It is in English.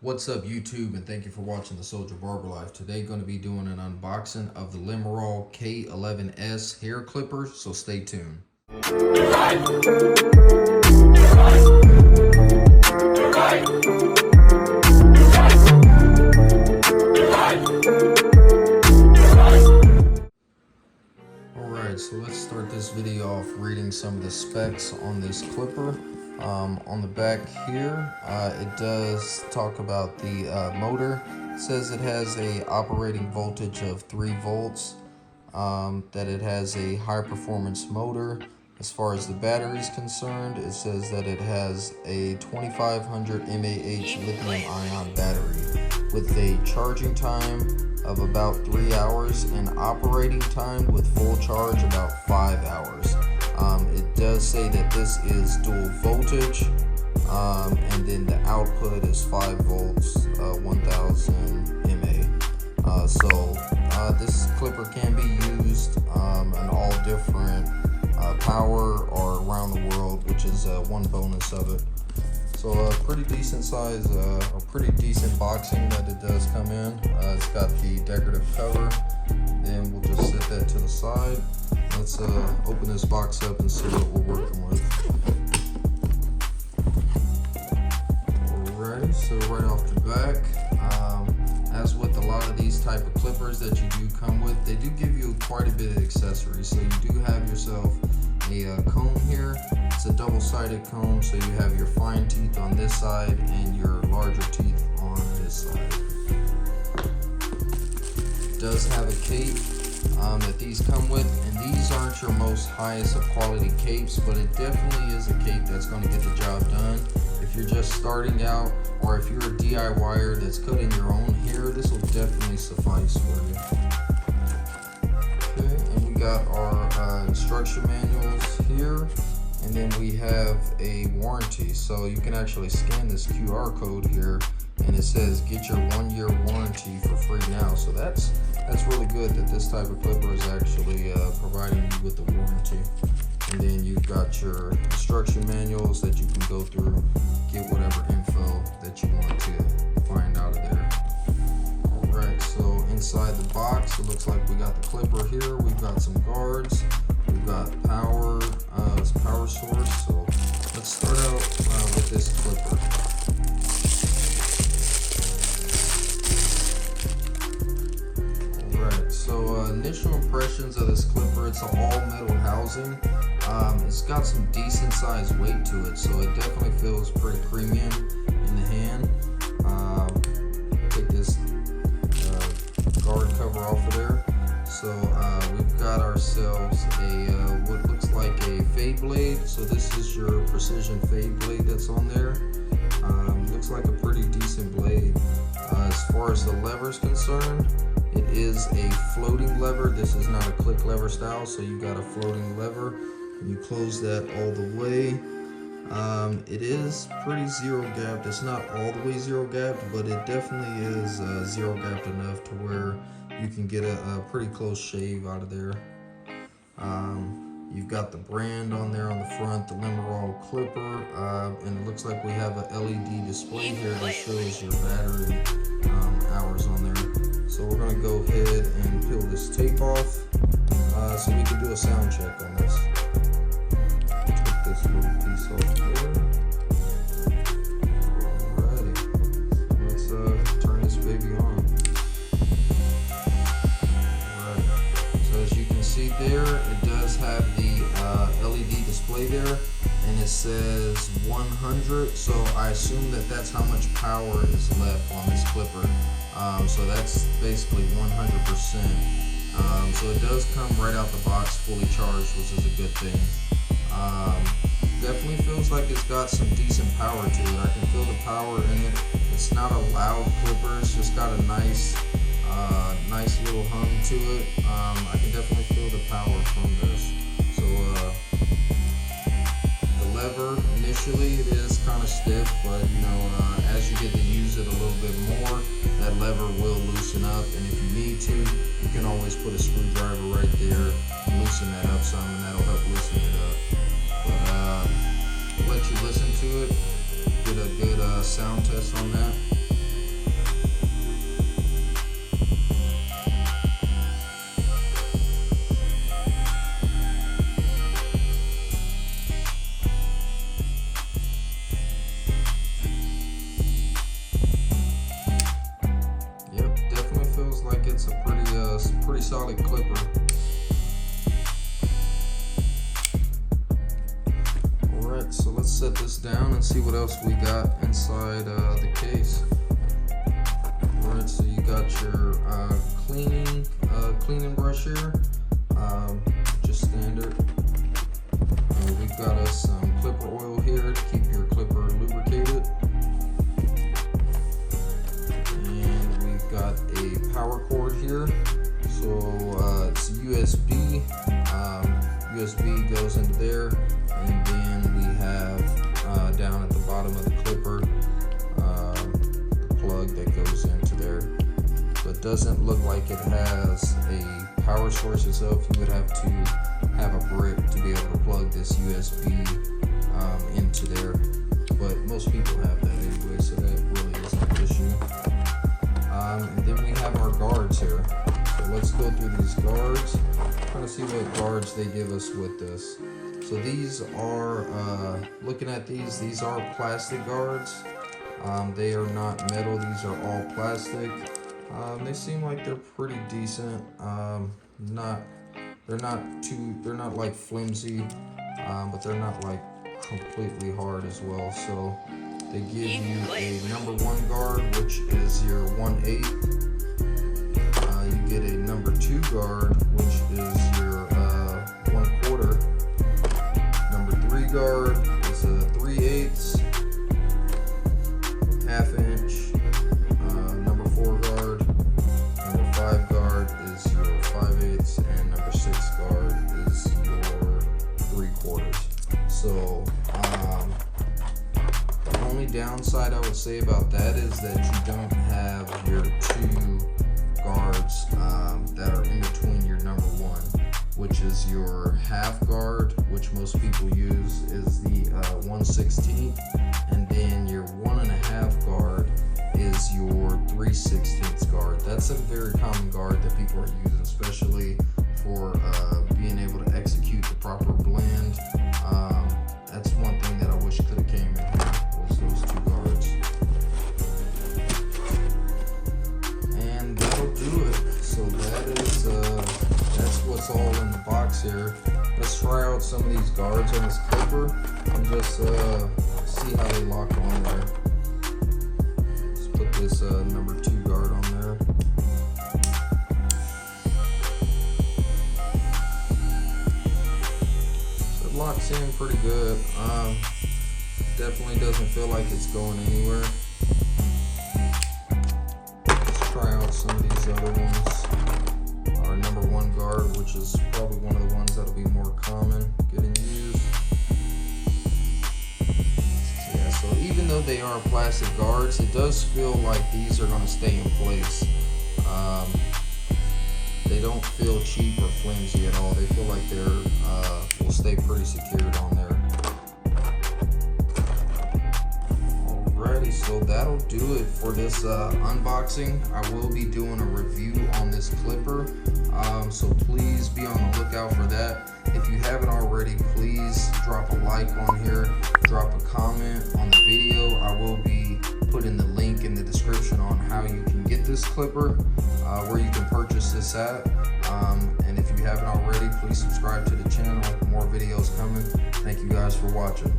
What's up YouTube, and thank you for watching the Soldier Barber Life. Today going to be doing an unboxing of the Limural K11S hair clipper, so stay tuned. Alright, so let's start this video off reading some of the specs on this clipper. On the back here, it does talk about the motor. It says it has a operating voltage of 3 volts, that it has a high performance motor. As far as the battery is concerned, it says that it has a 2500 mAh lithium ion battery with a charging time of about 3 hours and operating time with full charge about 5 hours. It does say that this is dual voltage, and then the output is 5 volts, 1000 mA. This clipper can be used in all different power or around the world, which is one bonus of it. So a pretty decent size, or pretty decent boxing that it does come in. It's got the decorative cover. Then we'll just set that to the side. Let's open this box up and see what we're working with. Alrighty, so right off the back, as with a lot of these type of clippers that you do come with, they do give you quite a bit of accessories. So you do have yourself a comb here. It's a double-sided comb, so you have your fine teeth on this side and your larger teeth on this side. It does have a cape that these come with, and these aren't your most highest of quality capes, but it definitely is a cape that's going to get the job done. If you're just starting out, or if you're a DIYer that's cutting your own hair, this will definitely suffice for you. Okay, and we got our instruction manuals here, and then we have a warranty. So you can actually scan this QR code here, and it says get your 1-year warranty for free now. So that's really good that this type of clipper is actually providing you with the warranty. And then you've got your instruction manuals that you can go through, get whatever info that you want to find out of there. Alright, so inside the box, it looks like we got the clipper here. We've got some guards. We've got power source. So let's start out with this clipper. Alright, so initial impressions of this clipper, it's an all metal housing. It's got some decent sized weight to it, so it definitely feels pretty premium in the hand. Take this guard cover off of there. So we've got ourselves a what looks like a fade blade. So this is your precision fade blade that's on there. Looks like a pretty decent blade. As far as the lever is concerned, it is a floating lever. This is not a click lever style, so you got a floating lever. You close that all the way. It is pretty zero gapped. It's not all the way zero gapped, but it definitely is zero gapped enough to where you can get a pretty close shave out of there. You've got the brand on there on the front, the Limural Clipper, and it looks like we have a LED display here that shows your battery hours on there. So we're going to go ahead and peel this tape off so we can do a sound check on this. Take this little piece off there. Alrighty, let's turn this baby on. Alright, so as you can see there, it does have the LED display there, and it says 100, so I assume that that's how much power is left on this clipper. So that's basically 100%. So it does come right out the box fully charged, which is a good thing. Definitely feels like it's got some decent power to it. I can feel the power in it. It's not a loud clipper. It's just got a nice little hum to it. I can definitely feel the power from this. So the lever, initially it is kind of stiff, but you know, as you get to use it a little bit more, that lever will loosen up, and if you need to, you can always put a screwdriver right there, loosen that up some, and that'll help loosen it up. But I'll let you listen to it, get a good sound test on that. solid clipper. Alright, so let's set this down and see what else we got inside the case. Alright, so you got your cleaning brush here, just standard. We've got us some clipper oil here to keep your clipper lubricated. And we've got a power cord here. So it's USB. USB goes into there, and then we have down at the bottom of the clipper the plug that goes into there. But it doesn't look like it has a power source itself. You would have to have a brick to be able to plug this USB into there. But most people have that anyway, so that really isn't an issue. And then we have our guards here. So let's go through these guards, trying to see what guards they give us with this. So these are, looking at these are plastic guards. They are not metal, these are all plastic. They seem like they're pretty decent. They're not like flimsy, but they're not like completely hard as well. So they give you a number 1 guard, which is your 1/8. You get a number 2 guard, which is your 1/4. Number 3 guard is a 3/8, 1/2 inch. Number 4 guard, number 5 guard is your 5/8, and number 6 guard is your 3/4. So the only downside I would say about that is that you don't have your 2 guards that are in between your number 1, which is your half guard, which most people use is the 1/16, and then your 1.5 guard is your 3/16 guard. That's a very common guard that people are using, especially for being able to execute the proper blend. That's one thing that I wish could have came in here, was those 2 guards. And that'll do it. So that's what's all in the box here. Let's try out some of these guards on this clipper and just see how they lock on there. Let's put this number 2 guard on there. So it locks in pretty good. Definitely doesn't feel like it's going anywhere. Let's try out some of these other ones. Our number 1 guard, which is probably one of the ones that'll be more common getting used. Yeah, so even though they are plastic guards, it does feel like these are going to stay in place. They don't feel cheap or flimsy at all. They feel like they're will stay pretty secured on there. Alrighty, so that'll do it for this unboxing. I will be doing a review on this clipper, so please be on the lookout for that. If you haven't already, please drop a like on here, drop a comment on the video. I will be putting the link in the description on how you can get this clipper, where you can purchase this at. And if you haven't already, please subscribe to the channel. More videos coming. Thank you guys for watching.